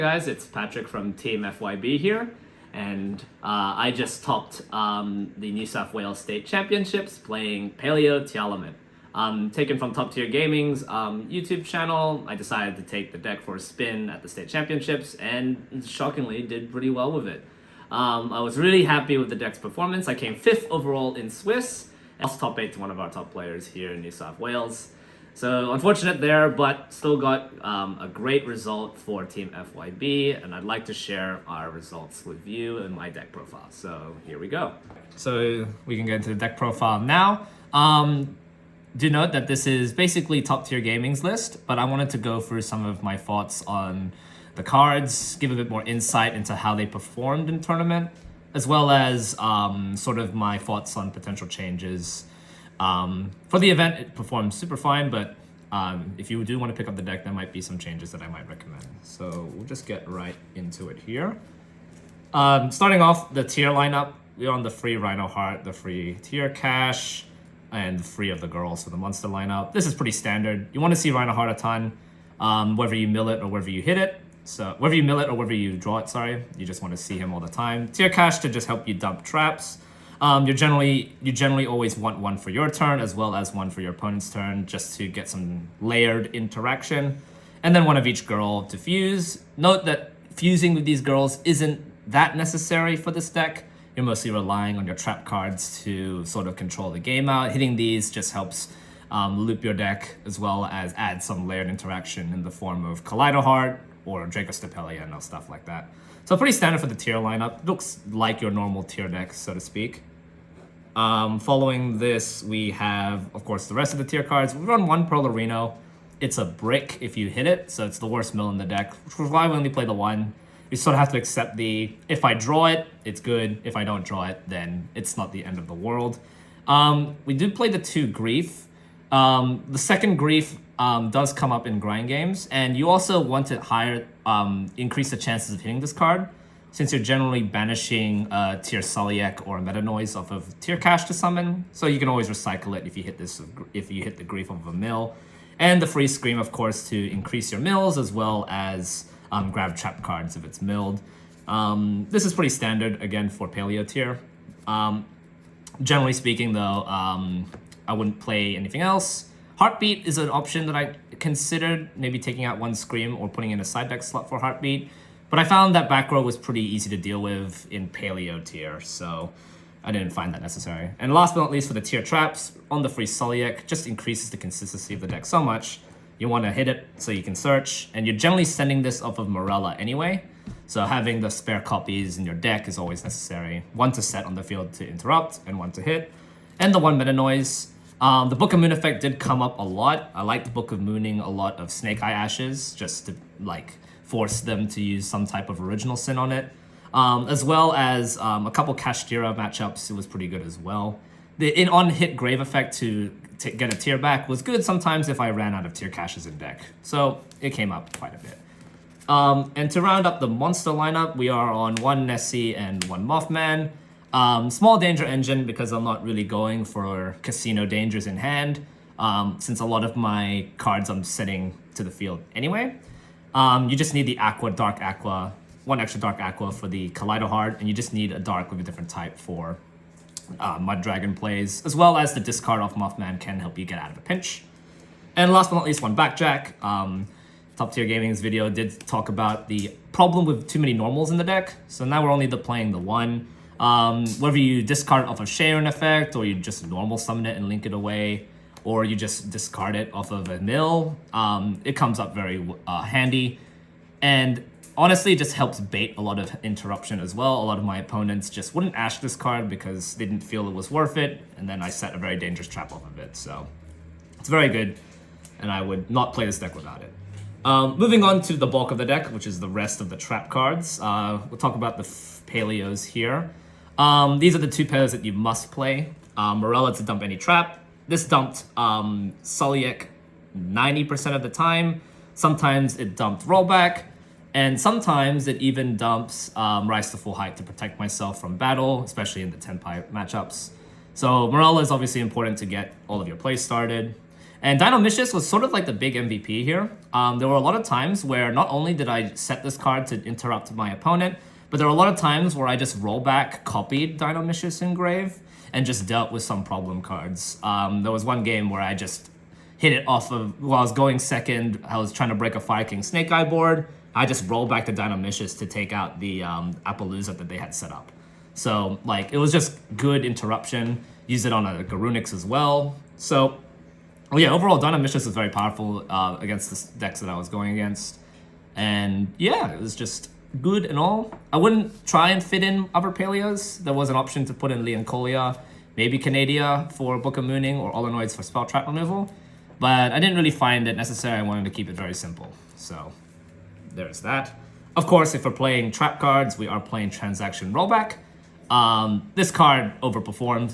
Guys, it's Patrick from Team FYB here, and I just topped the New South Wales State Championships playing Tearlament. Taken from Top Tier Gaming's YouTube channel. I decided to take the deck for a spin at the State Championships and shockingly did pretty well with it. I was really happy with the deck's performance. I came 5th overall in Swiss and lost top 8 to one of our top players here in New South Wales. So unfortunate there, but still got a great result for Team FYB, and I'd like to share our results with you in my deck profile. So here we go. So we can get into the deck profile now. Do note that this is basically Top Tier Gaming's list, but I wanted to go through some of my thoughts on the cards, give a bit more insight into how they performed in tournament, as well as sort of my thoughts on potential changes. For the event, it performed super fine, but if you do want to pick up the deck, there might be some changes that I might recommend. So we'll just get right into it here. Starting off the tier lineup, we're on the free Rhino Heart, the free tier cash, and the free of the girls for the monster lineup. This is pretty standard. You want to see Rhino Heart a ton, whether you mill it or whether you hit it. So whether you mill it or whether you draw it, sorry, you just want to see him all the time. Tier cash to just help you dump traps. You generally always want one for your turn as well as one for your opponent's turn, just to get some layered interaction. And then one of each girl to fuse. Note that fusing with these girls isn't that necessary for this deck. You're mostly relying on your trap cards to sort of control the game out. Hitting these just helps loop your deck as well as add some layered interaction in the form of Kaleido Heart or Dracostepelia and stuff like that. So pretty standard for the tier lineup. Looks like your normal tier deck, so to speak. Following this, we have, of course, the rest of the tier cards. We run one Pearl. It's a brick if you hit it, so it's the worst mill in the deck, which is why we only play the one. You sort of have to accept the, if I draw it, it's good. If I don't draw it, then it's not the end of the world. We do play the 2 Grief. The second Grief does come up in grind games, and you also want to increase the chances of hitting this card, since you're generally banishing Tearlament or Meta Noise off of tier cash to summon, so you can always recycle it if you hit the Grief of a mill. And the free Scream, of course, to increase your mills as well as grab trap cards if it's milled. This is pretty standard again for Paleo tier. Generally speaking, though, I wouldn't play anything else. Heartbeat is an option that I considered, maybe taking out one Scream or putting in a side deck slot for Heartbeat. But I found that back row was pretty easy to deal with in Paleo tier, so I didn't find that necessary. And last but not least, for the tier traps, on the free Sulliek, just increases the consistency of the deck so much. You want to hit it so you can search, and you're generally sending this off of Morella anyway, so having the spare copies in your deck is always necessary. One to set on the field to interrupt, and one to hit. And the one Meta Noise. The Book of Moon effect did come up a lot. I like the Book of Mooning a lot of Snake Eye Ashes, just to, like, force them to use some type of original sin on it. As well as a couple Kashtira matchups, it was pretty good as well. The on-hit Grave effect to get a tier back was good sometimes if I ran out of tier caches in deck. So it came up quite a bit. And to round up the monster lineup, we are on one Nessie and one Mothman. Small danger engine because I'm not really going for casino dangers in hand, since a lot of my cards I'm setting to the field anyway. You just need the Dark Aqua, one extra Dark Aqua for the Kaleido Heart, and you just need a Dark with a different type for Mud Dragon plays, as well as the discard off Mothman can help you get out of a pinch. And last but not least, one Backjack. Top Tier Gaming's video did talk about the problem with too many normals in the deck, so now we're only playing the one. Whether you discard it off of Sharon effect, or you just normal summon it and link it away, or you just discard it off of a mill, it comes up very handy. And honestly, it just helps bait a lot of interruption as well. A lot of my opponents just wouldn't ash this card because they didn't feel it was worth it, and then I set a very dangerous trap off of it. So it's very good, and I would not play this deck without it. Moving on to the bulk of the deck, which is the rest of the trap cards. We'll talk about the Paleos here. These are the 2 pairs that you must play. Morella to dump any trap. This dumped Sulliek 90% of the time. Sometimes it dumped Rollback, and sometimes it even dumps Rise to Full Height to protect myself from battle, especially in the Tenpai matchups. So Morella is obviously important to get all of your plays started. And Dino-Mishis was sort of like the big MVP here. There were a lot of times where not only did I set this card to interrupt my opponent, but there were a lot of times where I just rollback copied Dino-Mishis Engrave and just dealt with some problem cards. There was one game where I just hit it off of, while I was going second, I was trying to break a Fire King Snake Eye board. I just rolled back to Dino-Mishis to take out the Appaloosa that they had set up. So, like, it was just good interruption. Used it on a Garunix as well. So, well, yeah, overall, Dino-Mishis is very powerful against the decks that I was going against. And, yeah, it was just good and all. I wouldn't try and fit in other Paleos. There was an option to put in Leoncolia, maybe Canadia for Book of Mooning, or Olenoids for spell trap removal. But I didn't really find it necessary. I wanted to keep it very simple. So, there's that. Of course, if we're playing trap cards, we are playing Transaction Rollback. This card overperformed.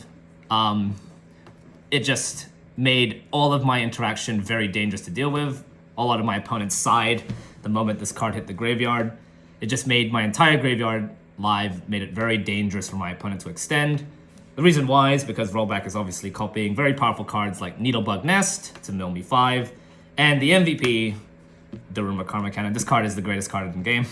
It just made all of my interaction very dangerous to deal with. A lot of my opponents sighed the moment this card hit the graveyard. It just made my entire graveyard live, made it very dangerous for my opponent to extend. The reason why is because Rollback is obviously copying very powerful cards like Needlebug Nest to mill me 5, and the MVP, Daruma Karma Cannon. This card is the greatest card in the game.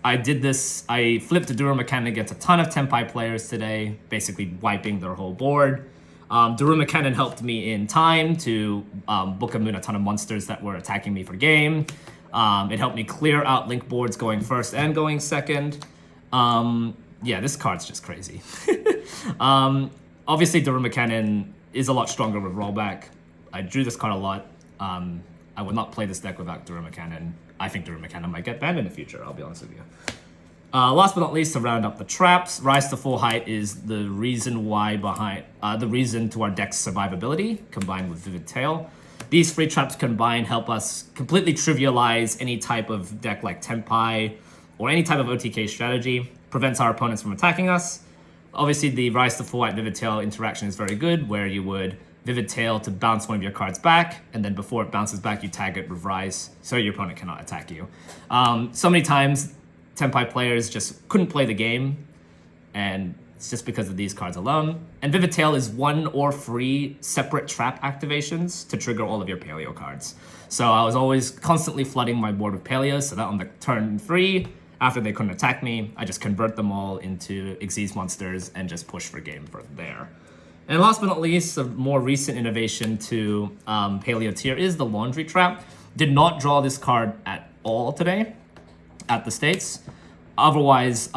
I did this, I flipped a Daruma Cannon against a ton of Tenpai players today, basically wiping their whole board. Daruma Cannon helped me in time to Book of Moon a ton of monsters that were attacking me for game. It helped me clear out link boards going first and going second. Yeah, this card's just crazy. Obviously, Daruma Cannon is a lot stronger with Rollback. I drew this card a lot. I would not play this deck without Daruma Cannon. I think Daruma Cannon might get banned in the future, I'll be honest with you. Last but not least, to round up the traps, Rise to Full Height is the reason why behind the reason to our deck's survivability, combined with Vivid Tail. These three traps combined help us completely trivialize any type of deck like Tenpai or any type of OTK strategy, prevents our opponents from attacking us. Obviously, the Rise to Full Height Vivid Tail interaction is very good, where you would Vivid Tail to bounce one of your cards back, and then before it bounces back, you tag it with Rise, so your opponent cannot attack you. So many times, Tenpai players just couldn't play the game, and it's just because of these cards alone. And Vivid Tail is 1 or 3 separate trap activations to trigger all of your Paleo cards. So I was always constantly flooding my board with Paleos, so that on the turn 3, after they couldn't attack me, I just convert them all into Xyz monsters and just push for game from there. And last but not least, a more recent innovation to Paleo tier is the Laundry Trap. Did not draw this card at all today at the States. Otherwise,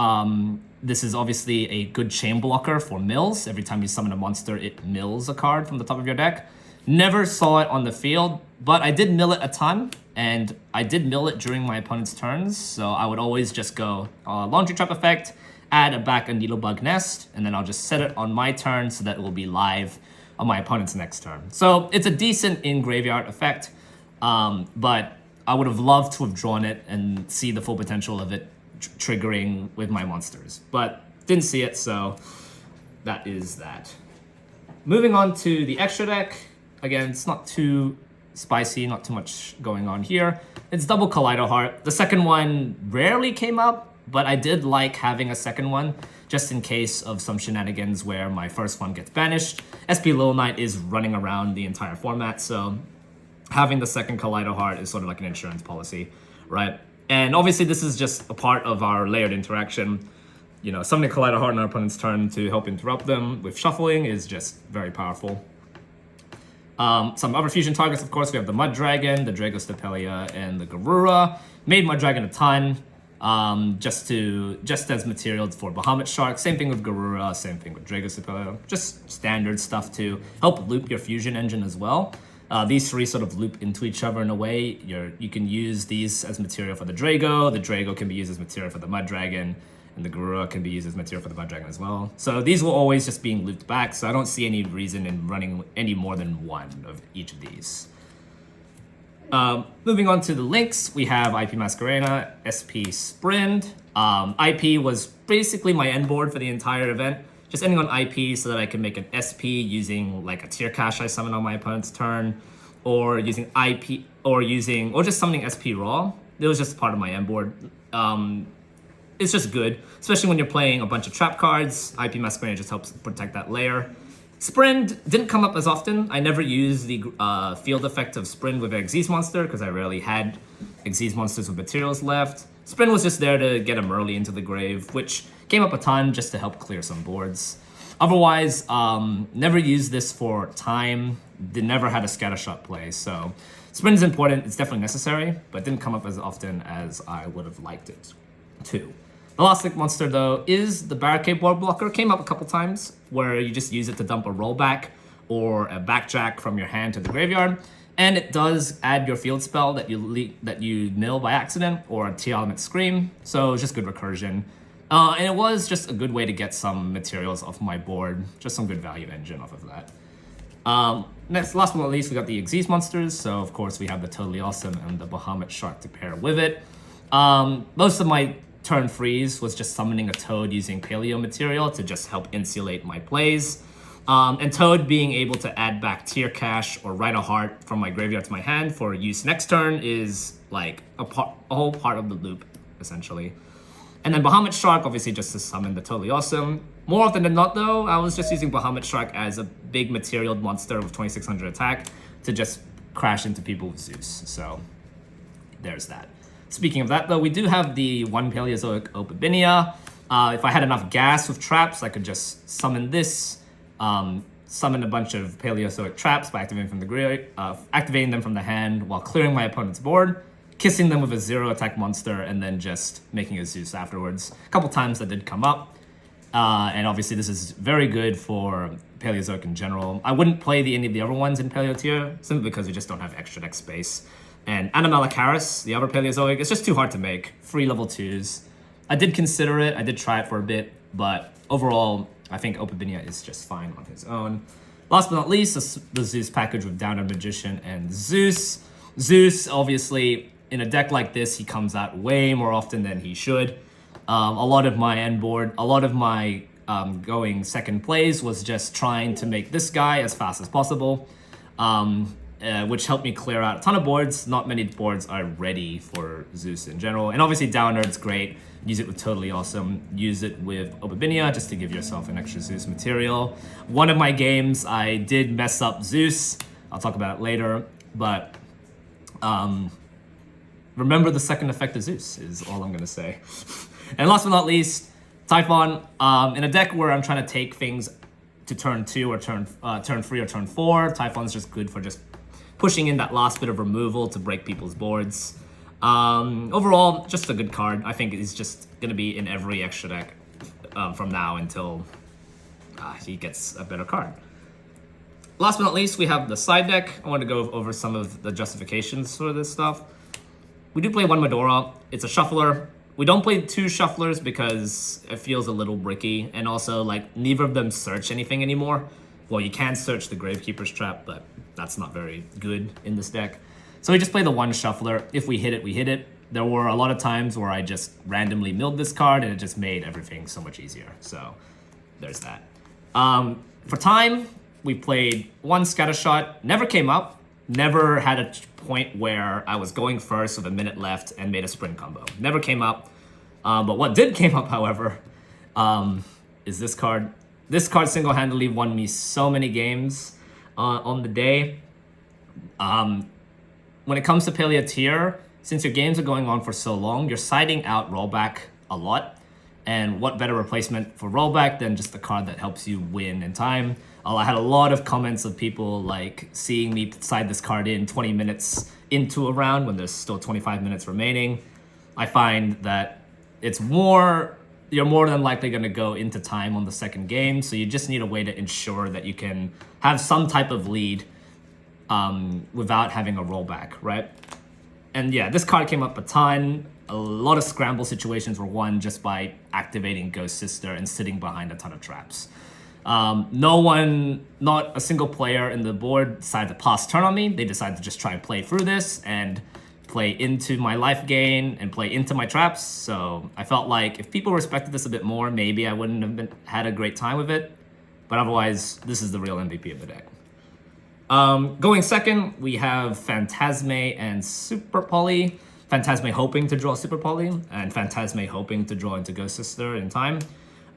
this is obviously a good chain blocker for mills. Every time you summon a monster, it mills a card from the top of your deck. Never saw it on the field, but I did mill it a ton, and I did mill it during my opponent's turns, so I would always just go Laundry Trap effect, add back a Needlebug Nest, and then I'll just set it on my turn so that it will be live on my opponent's next turn. So it's a decent in-graveyard effect, but I would have loved to have drawn it and see the full potential of it triggering with my monsters, but didn't see it, so that is that. Moving on to the extra deck. Again, it's not too spicy, not too much going on here. It's double Kaleido Heart. The second one rarely came up, but I did like having a second one, just in case of some shenanigans where my first one gets banished. SP Little Knight is running around the entire format, so having the second Kaleido Heart is sort of like an insurance policy, right? And obviously this is just a part of our layered interaction. You know, summoning Kaleido Heart on our opponent's turn to help interrupt them with shuffling is just very powerful. Some other fusion targets, of course, we have the Mud Dragon, the Dragostapelia, and the Garura. Made Mud Dragon a ton, just as materials for Bahamut Shark. Same thing with Garura, same thing with Dragostapelia. Just standard stuff to help loop your fusion engine as well. These three sort of loop into each other in a way. You can use these as material for the Drago can be used as material for the Mud Dragon, and the Garura can be used as material for the Mud Dragon as well. So these will always just being looped back, so I don't see any reason in running any more than one of each of these. Moving on to the links, we have IP Masquerena, SP Sprint. IP was basically my end board for the entire event. Just ending on IP so that I can make an SP using like a tier cache I summon on my opponent's turn, or using IP, or just summoning SP raw. It was just part of my end board. It's just good, especially when you're playing a bunch of trap cards. IP Masquerade just helps protect that layer. Sprint didn't come up as often. I never used the field effect of Sprint with Xyz Monster because I rarely had Xyz Monsters with materials left. Sprint was just there to get him early into the grave, which came up a ton just to help clear some boards. Otherwise, never used this for time. Never had a scattershot play, so Sprint is important. It's definitely necessary, but didn't come up as often as I would have liked it to. The last stick monster, though, is the Barricade Board Blocker. Came up a couple times where you just use it to dump a rollback or a backjack from your hand to the graveyard. And it does add your field spell that you nil by accident, or a Tearlament Scream. So it's just good recursion. And it was just a good way to get some materials off my board. Just some good value engine off of that. Last but not least, we got the Xyz monsters. So of course we have the Totally Awesome and the Bahamut Shark to pair with it. Most of my turn freeze was just summoning a Toad using Paleo material to just help insulate my plays. And Toad being able to add back Tier Cash or Rhino Heart from my graveyard to my hand for use next turn is like a whole part of the loop, essentially. And then Bahamut Shark, obviously just to summon the Totally Awesome. More often than not, though, I was just using Bahamut Shark as a big material monster with 2600 attack to just crash into people with Zeus. So there's that. Speaking of that, though, we do have the one Paleozoic Opabinia. If I had enough gas with traps, I could just summon this, summon a bunch of Paleozoic traps by activating them from the hand while clearing my opponent's board, kissing them with a 0 attack monster, and then just making a Zeus afterwards. A couple times that did come up. And obviously this is very good for Paleozoic in general. I wouldn't play any of the other ones in Paleo tier, simply because we just don't have extra deck space. And Animalicaris, the other Paleozoic, it's just too hard to make. Free level 2s. I did consider it, I did try it for a bit, but overall, I think Opabinia is just fine on his own. Last but not least, the Zeus package with Downer Magician and Zeus. Zeus, obviously, in a deck like this, he comes out way more often than he should. A lot of my end board, a lot of my going second plays was just trying to make this guy as fast as possible, which helped me clear out a ton of boards. Not many boards are ready for Zeus in general. And obviously Downer, it's great. Use it with Totally Awesome. Use it with Opabinia just to give yourself an extra Zeus material. One of my games, I did mess up Zeus. I'll talk about it later, but remember the second effect of Zeus is all I'm gonna say. And last but not least, Typhon. In a deck where I'm trying to take things to turn 2 or turn 3 or turn 4, Typhon's just good for just pushing in that last bit of removal to break people's boards. Overall, just a good card. I think it's just gonna be in every extra deck from now until he gets a better card. Last but not least, we have the side deck. I want to go over some of the justifications for this stuff. We do play one Medora. It's a shuffler. We don't play 2 shufflers because it feels a little bricky, and also like neither of them search anything anymore. Well, you can search the Gravekeeper's Trap, but that's not very good in this deck. So we just play the one shuffler. If we hit it, we hit it. There were a lot of times where I just randomly milled this card and it just made everything so much easier. So there's that. For time, we played one Scattershot, never came up, never had a point where I was going first with a minute left and made a sprint combo. Never came up. But what did came up, however, is this card. This card single-handedly won me so many games on the day. When it comes to Paleo tier, since your games are going on for so long, you're siding out rollback a lot. And what better replacement for rollback than just a card that helps you win in time? I had a lot of comments of people like seeing me side this card in 20 minutes into a round when there's still 25 minutes remaining. I find that you're more than likely going to go into time on the second game, so you just need a way to ensure that you can have some type of lead without having a rollback, right? And yeah, this card came up a ton. A lot of scramble situations were won just by activating Ghost Sister and sitting behind a ton of traps. Not a single player in the board decided to pass turn on me. They decided to just try and play through this and play into my life gain and play into my traps. So I felt like if people respected this a bit more, maybe I wouldn't have had a great time with it. But otherwise, this is the real MVP of the deck. Going second, we have Phantasme and Super Poly. Phantasme hoping to draw Super Poly, and Phantasme hoping to draw into Ghost Sister in time.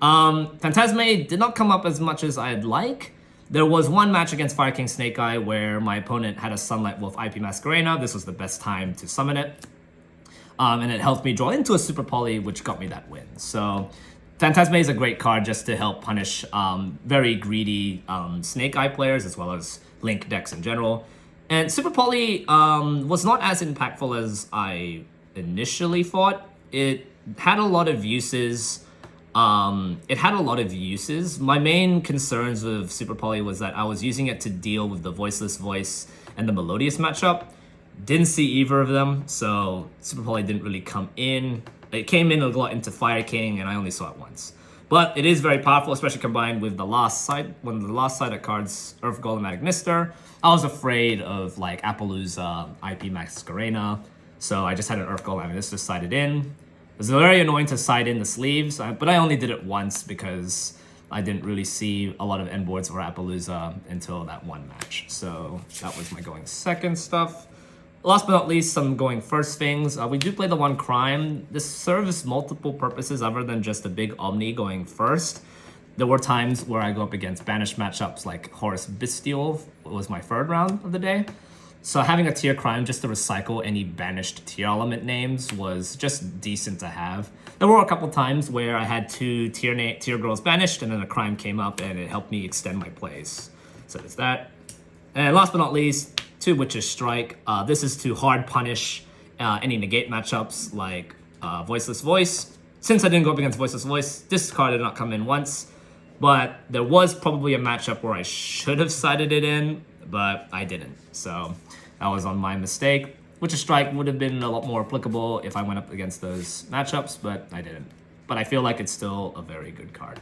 Phantasme did not come up as much as I'd like. There was one match against Fire King Snake Eye where my opponent had a Sunlight Wolf IP Masquerena. This was the best time to summon it. And it helped me draw into a Super Poly, which got me that win. So Phantasme is a great card just to help punish very greedy Snake Eye players, as well as Link decks in general. And Super Poly was not as impactful as I initially thought. It had a lot of uses. My main concerns with Super Poly was that I was using it to deal with the Voiceless Voice and the Melodious matchup. Didn't see either of them, so Super Poly didn't really come in. It came in a lot into Fire King, and I only saw it once. But it is very powerful, especially combined with the last side. When the last side of cards, Earth Golem Magnister, I was afraid of like Appaloosa, IP Masquerena, so I just had an Earth Golem Magnister sided in. It was very annoying to side in the sleeves, but I only did it once because I didn't really see a lot of end boards for Appaloosa until that one match. So that was my going second stuff. Last but not least, some going first things. We do play the one Crime. This serves multiple purposes other than just a big Omni going first. There were times where I go up against banished matchups like Horus Bestial was my third round of the day. So having a tier Crime just to recycle any banished Tearlament names was just decent to have. There were a couple times where I had two tier girls banished and then a Crime came up and it helped me extend my plays. So there's that. And last but not least, 2 Witch's Strike. This is to hard punish any negate matchups like Voiceless Voice. Since I didn't go up against Voiceless Voice, this card did not come in once. But there was probably a matchup where I should have sided it in, but I didn't. So that was on my mistake. Witch's Strike would have been a lot more applicable if I went up against those matchups, but I didn't. But I feel like it's still a very good card.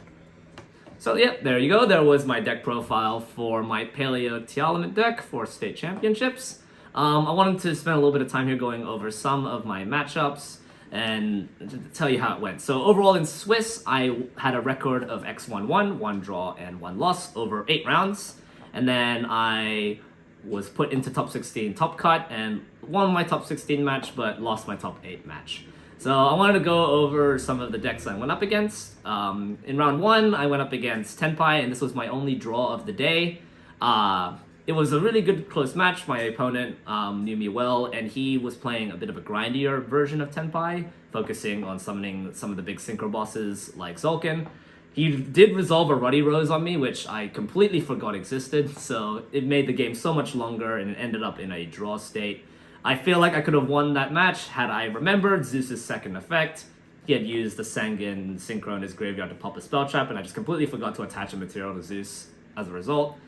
So yeah, there you go. There was my deck profile for my Paleo Tearlament deck for state championships. I wanted to spend a little bit of time here going over some of my matchups and to tell you how it went. So overall in Swiss, I had a record of X1-1, 1 draw and 1 loss over 8 rounds. And then I was put into top 16 top cut and won my top 16 match, but lost my top 8 match. So I wanted to go over some of the decks I went up against. In round 1, I went up against Tenpai, and this was my only draw of the day. It was a really good close match. My opponent knew me well, and he was playing a bit of a grindier version of Tenpai, focusing on summoning some of the big synchro bosses like Zulkin. He did resolve a Ruddy Rose on me, which I completely forgot existed, so it made the game so much longer, and it ended up in a draw state. I feel like I could have won that match had I remembered Zeus's second effect. He had used the Sanguine Synchro in his graveyard to pop a spell trap, and I just completely forgot to attach a material to Zeus as a result.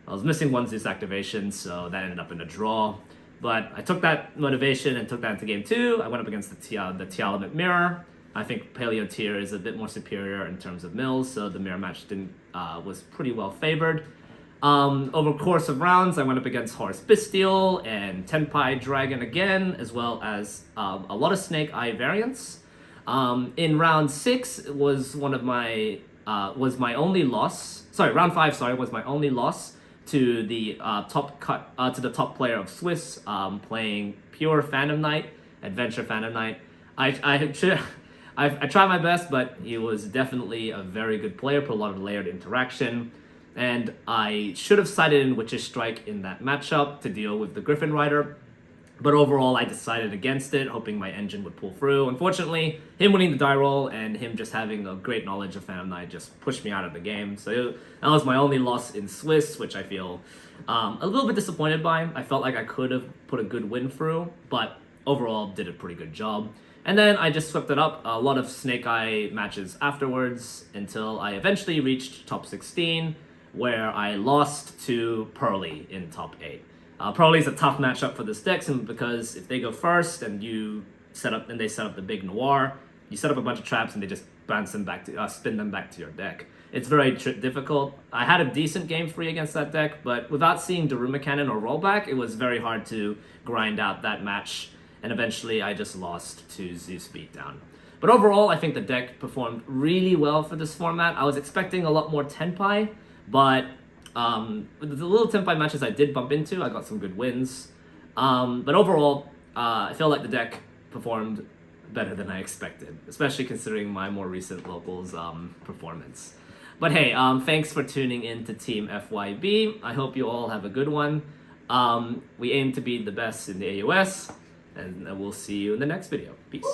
I was missing one Zeus activation, so that ended up in a draw. But I took that motivation and took that into game 2. I went up against the Tearlament Mirror. I think Paleo Tier is a bit more superior in terms of mills, so the mirror match was pretty well favored. Over course of rounds, I went up against Horus Bestial and Tenpai Dragon again, as well as a lot of Snake Eye variants. In round 6 was my only loss. Sorry, round 5. Was my only loss to the top player of Swiss, playing pure Phantom Knight, Adventure Phantom Knight. I tried my best, but he was definitely a very good player, put a lot of layered interaction. And I should have sided in Witch's Strike in that matchup to deal with the Griffin Rider. But overall, I decided against it, hoping my engine would pull through. Unfortunately, him winning the die roll and him just having a great knowledge of Phantom Knight just pushed me out of the game. So that was my only loss in Swiss, which I feel a little bit disappointed by. I felt like I could have put a good win through, but overall did a pretty good job. And then I just swept it up, a lot of Snake Eye matches afterwards until I eventually reached top 16, where I lost to Pearly in top 8. Pearly's a tough matchup for this deck, because if they go first and they set up the big Noir, you set up a bunch of traps and they just bounce them back to spin them back to your deck. It's very difficult. I had a decent game 3 against that deck, but without seeing Daruma Cannon or Rollback, it was very hard to grind out that match. And eventually I just lost to Zeus Beatdown. But overall, I think the deck performed really well for this format. I was expecting a lot more Tenpai, but with the little Tenpai matches I did bump into, I got some good wins. But overall, I feel like the deck performed better than I expected, especially considering my more recent locals performance. But hey, thanks for tuning in to Team FYB. I hope you all have a good one. We aim to be the best in the AUS, and we'll see you in the next video. Peace.